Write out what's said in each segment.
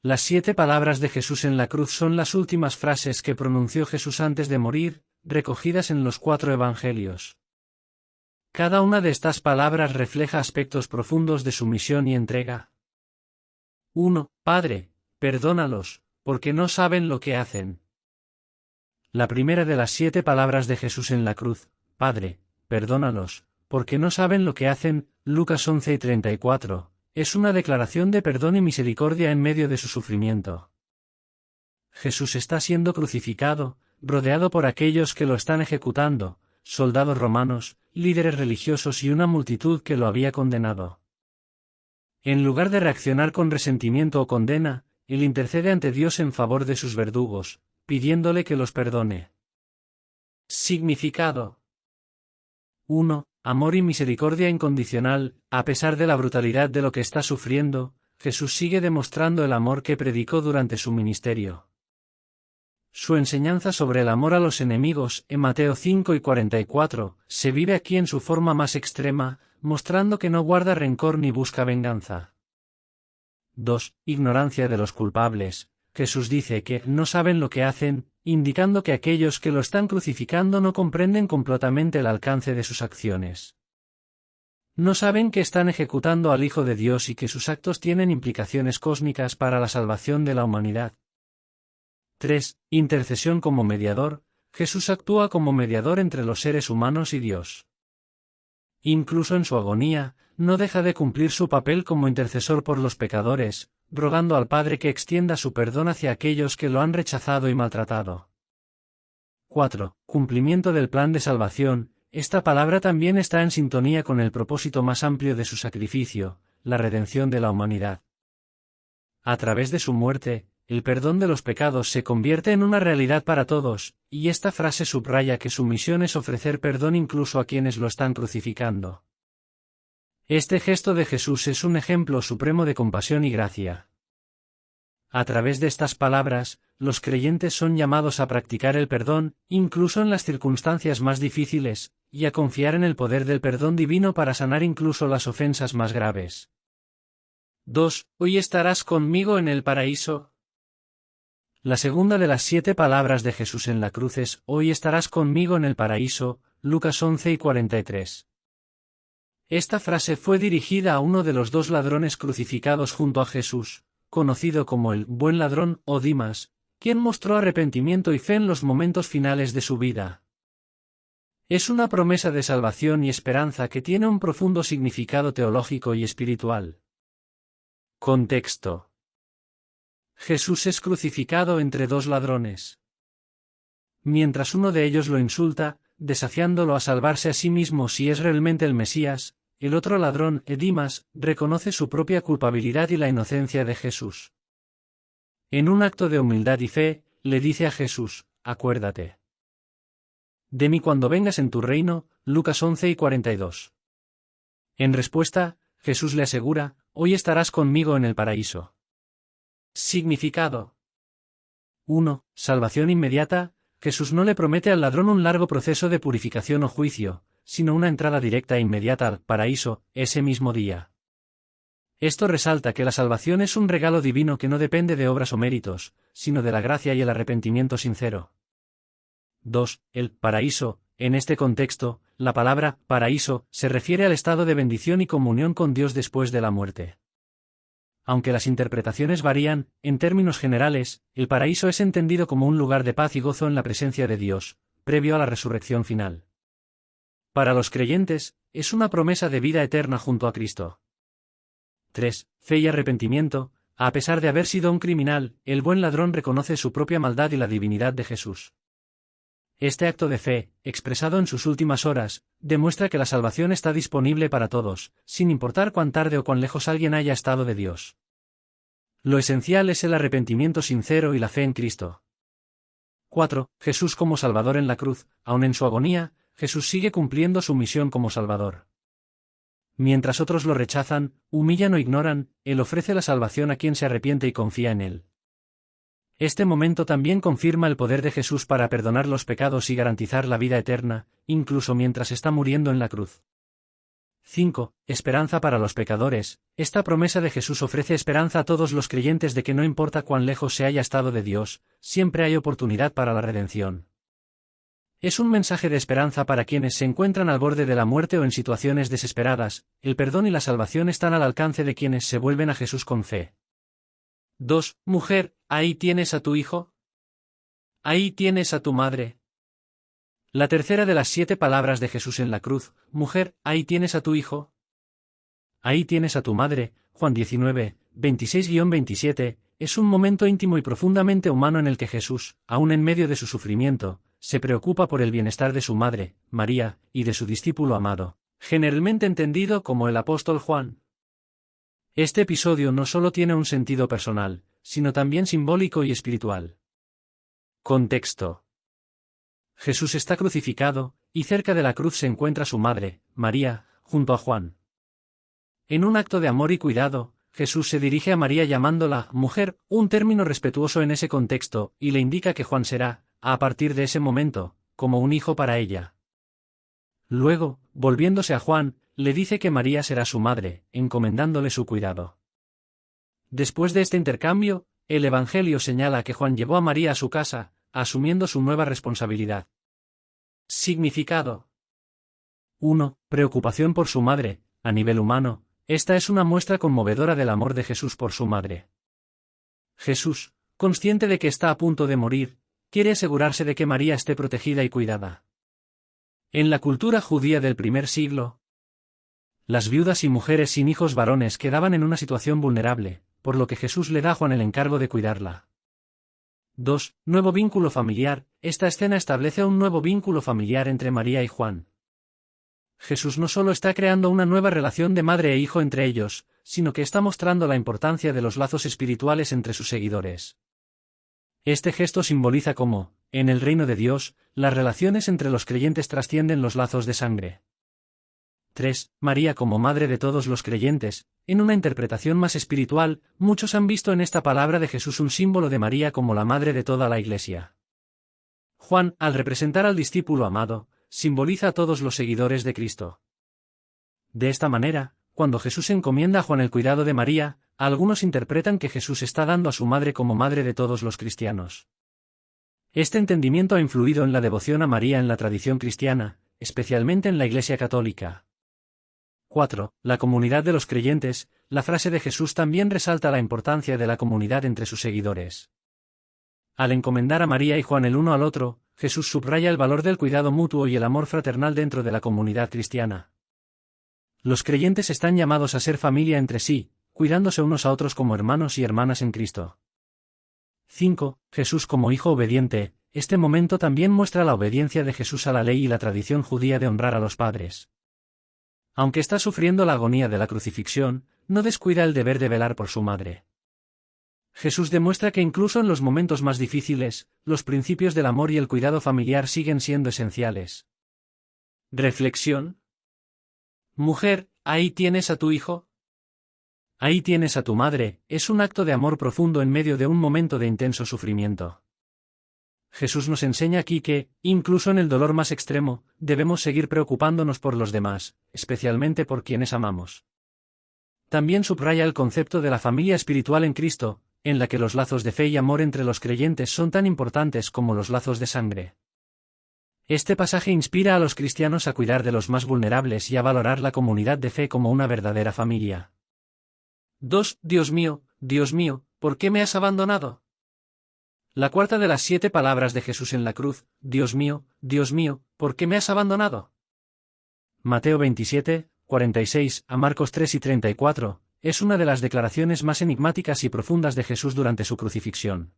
Las 7 palabras de Jesús en la cruz son las últimas frases que pronunció Jesús antes de morir, recogidas en los 4 evangelios. Cada una de estas palabras refleja aspectos profundos de su misión y entrega. 1. Padre, perdónalos, porque no saben lo que hacen. La primera de las 7 palabras de Jesús en la cruz, Padre, perdónalos, porque no saben lo que hacen, Lucas 11:34, es una declaración de perdón y misericordia en medio de su sufrimiento. Jesús está siendo crucificado, rodeado por aquellos que lo están ejecutando, soldados romanos, líderes religiosos y una multitud que lo había condenado. En lugar de reaccionar con resentimiento o condena, él intercede ante Dios en favor de sus verdugos, pidiéndole que los perdone. Significado. 1. Amor y misericordia incondicional. A pesar de la brutalidad de lo que está sufriendo, Jesús sigue demostrando el amor que predicó durante su ministerio. Su enseñanza sobre el amor a los enemigos, en Mateo 5:44, se vive aquí en su forma más extrema, mostrando que no guarda rencor ni busca venganza. 2. Ignorancia de los culpables. Jesús dice que no saben lo que hacen, indicando que aquellos que lo están crucificando no comprenden completamente el alcance de sus acciones. No saben que están ejecutando al Hijo de Dios y que sus actos tienen implicaciones cósmicas para la salvación de la humanidad. 3. Intercesión como mediador. Jesús actúa como mediador entre los seres humanos y Dios. Incluso en su agonía, no deja de cumplir su papel como intercesor por los pecadores, rogando al Padre que extienda su perdón hacia aquellos que lo han rechazado y maltratado. 4. Cumplimiento del plan de salvación. Esta palabra también está en sintonía con el propósito más amplio de su sacrificio, la redención de la humanidad. A través de su muerte, el perdón de los pecados se convierte en una realidad para todos, y esta frase subraya que su misión es ofrecer perdón incluso a quienes lo están crucificando. Este gesto de Jesús es un ejemplo supremo de compasión y gracia. A través de estas palabras, los creyentes son llamados a practicar el perdón, incluso en las circunstancias más difíciles, y a confiar en el poder del perdón divino para sanar incluso las ofensas más graves. 2. Hoy estarás conmigo en el paraíso. La segunda de las 7 palabras de Jesús en la cruz es: hoy estarás conmigo en el paraíso, Lucas 11:43. Esta frase fue dirigida a uno de los 2 ladrones crucificados junto a Jesús, conocido como el buen ladrón o Dimas, quien mostró arrepentimiento y fe en los momentos finales de su vida. Es una promesa de salvación y esperanza que tiene un profundo significado teológico y espiritual. Contexto. Jesús es crucificado entre 2 ladrones. Mientras uno de ellos lo insulta, desafiándolo a salvarse a sí mismo si es realmente el Mesías, el otro ladrón, Dimas, reconoce su propia culpabilidad y la inocencia de Jesús. En un acto de humildad y fe, le dice a Jesús: acuérdate de mí cuando vengas en tu reino, Lucas 11:42. En respuesta, Jesús le asegura: hoy estarás conmigo en el paraíso. Significado. 1. Salvación inmediata. Jesús no le promete al ladrón un largo proceso de purificación o juicio, sino una entrada directa e inmediata al paraíso, ese mismo día. Esto resalta que la salvación es un regalo divino que no depende de obras o méritos, sino de la gracia y el arrepentimiento sincero. 2. El paraíso. En este contexto, la palabra paraíso se refiere al estado de bendición y comunión con Dios después de la muerte. Aunque las interpretaciones varían, en términos generales, el paraíso es entendido como un lugar de paz y gozo en la presencia de Dios, previo a la resurrección final. Para los creyentes, es una promesa de vida eterna junto a Cristo. 3. Fe y arrepentimiento. A pesar de haber sido un criminal, el buen ladrón reconoce su propia maldad y la divinidad de Jesús. Este acto de fe, expresado en sus últimas horas, demuestra que la salvación está disponible para todos, sin importar cuán tarde o cuán lejos alguien haya estado de Dios. Lo esencial es el arrepentimiento sincero y la fe en Cristo. 4. Jesús como Salvador en la cruz. Aun en su agonía, Jesús sigue cumpliendo su misión como Salvador. Mientras otros lo rechazan, humillan o ignoran, Él ofrece la salvación a quien se arrepiente y confía en Él. Este momento también confirma el poder de Jesús para perdonar los pecados y garantizar la vida eterna, incluso mientras está muriendo en la cruz. 5. Esperanza para los pecadores. Esta promesa de Jesús ofrece esperanza a todos los creyentes de que no importa cuán lejos se haya estado de Dios, siempre hay oportunidad para la redención. Es un mensaje de esperanza para quienes se encuentran al borde de la muerte o en situaciones desesperadas. El perdón y la salvación están al alcance de quienes se vuelven a Jesús con fe. 2. Mujer, ¿ahí tienes a tu hijo? ¿Ahí tienes a tu madre? La tercera de las 7 palabras de Jesús en la cruz: mujer, ¿ahí tienes a tu hijo? Ahí tienes a tu madre. Juan 19, 26-27, es un momento íntimo y profundamente humano en el que Jesús, aun en medio de su sufrimiento, se preocupa por el bienestar de su madre, María, y de su discípulo amado, generalmente entendido como el apóstol Juan. Este episodio no solo tiene un sentido personal, sino también simbólico y espiritual. Contexto. Jesús está crucificado, y cerca de la cruz se encuentra su madre, María, junto a Juan. En un acto de amor y cuidado, Jesús se dirige a María llamándola mujer, un término respetuoso en ese contexto, y le indica que Juan será, a partir de ese momento, como un hijo para ella. Luego, volviéndose a Juan, le dice que María será su madre, encomendándole su cuidado. Después de este intercambio, el Evangelio señala que Juan llevó a María a su casa, asumiendo su nueva responsabilidad. Significado. 1. Preocupación por su madre. A nivel humano, esta es una muestra conmovedora del amor de Jesús por su madre. Jesús, consciente de que está a punto de morir, quiere asegurarse de que María esté protegida y cuidada. En la cultura judía del primer siglo, las viudas y mujeres sin hijos varones quedaban en una situación vulnerable, por lo que Jesús le da a Juan el encargo de cuidarla. 2. Nuevo vínculo familiar. Esta escena establece un nuevo vínculo familiar entre María y Juan. Jesús no solo está creando una nueva relación de madre e hijo entre ellos, sino que está mostrando la importancia de los lazos espirituales entre sus seguidores. Este gesto simboliza cómo, en el reino de Dios, las relaciones entre los creyentes trascienden los lazos de sangre. 3. María como madre de todos los creyentes. En una interpretación más espiritual, muchos han visto en esta palabra de Jesús un símbolo de María como la madre de toda la Iglesia. Juan, al representar al discípulo amado, simboliza a todos los seguidores de Cristo. De esta manera, cuando Jesús encomienda a Juan el cuidado de María, algunos interpretan que Jesús está dando a su madre como madre de todos los cristianos. Este entendimiento ha influido en la devoción a María en la tradición cristiana, especialmente en la Iglesia católica. 4. La comunidad de los creyentes. La frase de Jesús también resalta la importancia de la comunidad entre sus seguidores. Al encomendar a María y Juan el uno al otro, Jesús subraya el valor del cuidado mutuo y el amor fraternal dentro de la comunidad cristiana. Los creyentes están llamados a ser familia entre sí, cuidándose unos a otros como hermanos y hermanas en Cristo. 5. Jesús como hijo obediente. Este momento también muestra la obediencia de Jesús a la ley y la tradición judía de honrar a los padres. Aunque está sufriendo la agonía de la crucifixión, no descuida el deber de velar por su madre. Jesús demuestra que incluso en los momentos más difíciles, los principios del amor y el cuidado familiar siguen siendo esenciales. Reflexión. Mujer, ¿ahí tienes a tu hijo? Ahí tienes a tu madre. Es un acto de amor profundo en medio de un momento de intenso sufrimiento. Jesús nos enseña aquí que, incluso en el dolor más extremo, debemos seguir preocupándonos por los demás, especialmente por quienes amamos. También subraya el concepto de la familia espiritual en Cristo, en la que los lazos de fe y amor entre los creyentes son tan importantes como los lazos de sangre. Este pasaje inspira a los cristianos a cuidar de los más vulnerables y a valorar la comunidad de fe como una verdadera familia. 2. Dios mío, ¿por qué me has abandonado? La cuarta de las 7 palabras de Jesús en la cruz: Dios mío, ¿por qué me has abandonado? Mateo 27, 46 a Marcos 3 y 34, es una de las declaraciones más enigmáticas y profundas de Jesús durante su crucifixión.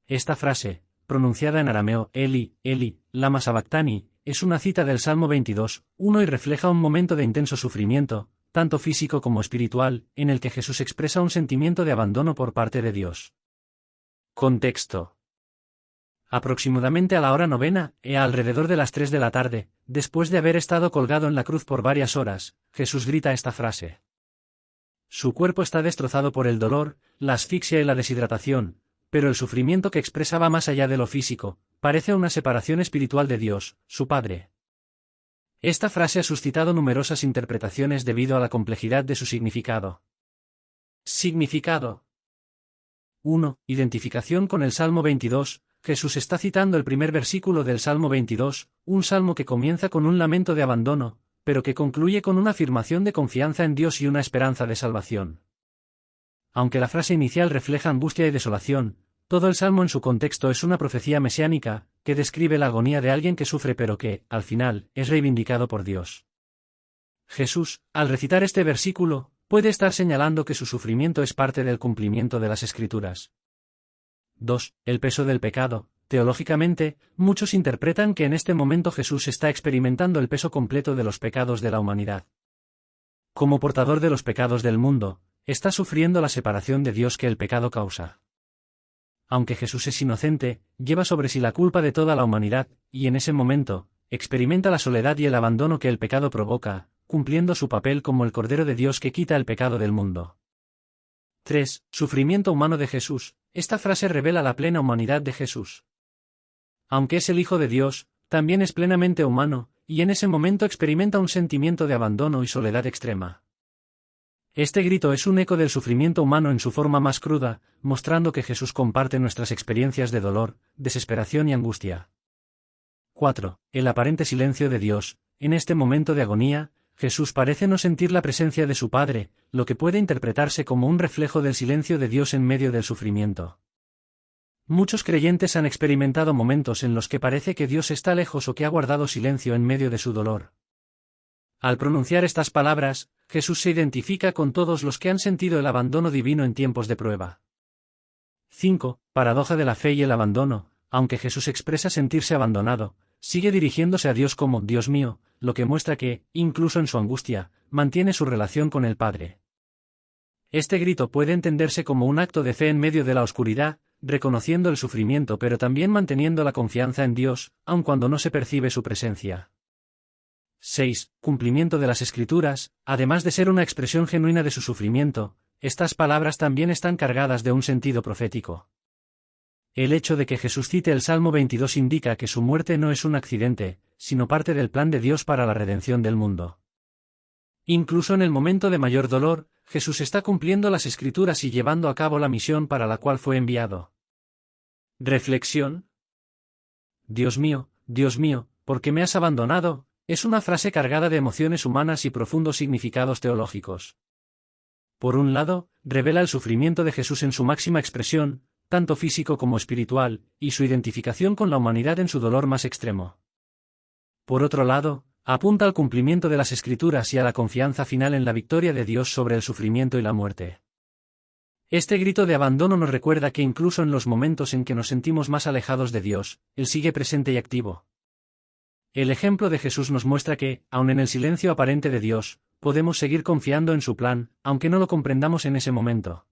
Esta frase, pronunciada en arameo, Eli, Eli, lama sabactani, es una cita del Salmo 22, 1 y refleja un momento de intenso sufrimiento, tanto físico como espiritual, en el que Jesús expresa un sentimiento de abandono por parte de Dios. Contexto. Aproximadamente a la hora novena, alrededor de las 3 de la tarde, después de haber estado colgado en la cruz por varias horas, Jesús grita esta frase. Su cuerpo está destrozado por el dolor, la asfixia y la deshidratación, pero el sufrimiento que expresa va más allá de lo físico, parece una separación espiritual de Dios, su Padre. Esta frase ha suscitado numerosas interpretaciones debido a la complejidad de su significado. Significado. 1. Identificación con el Salmo 22. Jesús está citando el primer versículo del Salmo 22, un salmo que comienza con un lamento de abandono, pero que concluye con una afirmación de confianza en Dios y una esperanza de salvación. Aunque la frase inicial refleja angustia y desolación, todo el salmo en su contexto es una profecía mesiánica, que describe la agonía de alguien que sufre pero que, al final, es reivindicado por Dios. Jesús, al recitar este versículo, puede estar señalando que su sufrimiento es parte del cumplimiento de las Escrituras. 2. El peso del pecado. Teológicamente, muchos interpretan que en este momento Jesús está experimentando el peso completo de los pecados de la humanidad. Como portador de los pecados del mundo, está sufriendo la separación de Dios que el pecado causa. Aunque Jesús es inocente, lleva sobre sí la culpa de toda la humanidad, y en ese momento, experimenta la soledad y el abandono que el pecado provoca, cumpliendo su papel como el Cordero de Dios que quita el pecado del mundo. 3. Sufrimiento humano de Jesús. Esta frase revela la plena humanidad de Jesús. Aunque es el Hijo de Dios, también es plenamente humano, y en ese momento experimenta un sentimiento de abandono y soledad extrema. Este grito es un eco del sufrimiento humano en su forma más cruda, mostrando que Jesús comparte nuestras experiencias de dolor, desesperación y angustia. 4. El aparente silencio de Dios. En este momento de agonía, Jesús parece no sentir la presencia de su Padre, lo que puede interpretarse como un reflejo del silencio de Dios en medio del sufrimiento. Muchos creyentes han experimentado momentos en los que parece que Dios está lejos o que ha guardado silencio en medio de su dolor. Al pronunciar estas palabras, Jesús se identifica con todos los que han sentido el abandono divino en tiempos de prueba. 5. Paradoja de la fe y el abandono. Aunque Jesús expresa sentirse abandonado, sigue dirigiéndose a Dios como Dios mío, lo que muestra que, incluso en su angustia, mantiene su relación con el Padre. Este grito puede entenderse como un acto de fe en medio de la oscuridad, reconociendo el sufrimiento pero también manteniendo la confianza en Dios, aun cuando no se percibe su presencia. 6. Cumplimiento de las Escrituras. Además de ser una expresión genuina de su sufrimiento, estas palabras también están cargadas de un sentido profético. El hecho de que Jesús cite el Salmo 22 indica que su muerte no es un accidente, sino parte del plan de Dios para la redención del mundo. Incluso en el momento de mayor dolor, Jesús está cumpliendo las Escrituras y llevando a cabo la misión para la cual fue enviado. Reflexión. Dios mío, ¿por qué me has abandonado? Es una frase cargada de emociones humanas y profundos significados teológicos. Por un lado, revela el sufrimiento de Jesús en su máxima expresión, tanto físico como espiritual, y su identificación con la humanidad en su dolor más extremo. Por otro lado, apunta al cumplimiento de las Escrituras y a la confianza final en la victoria de Dios sobre el sufrimiento y la muerte. Este grito de abandono nos recuerda que incluso en los momentos en que nos sentimos más alejados de Dios, Él sigue presente y activo. El ejemplo de Jesús nos muestra que, aun en el silencio aparente de Dios, podemos seguir confiando en su plan, aunque no lo comprendamos en ese momento.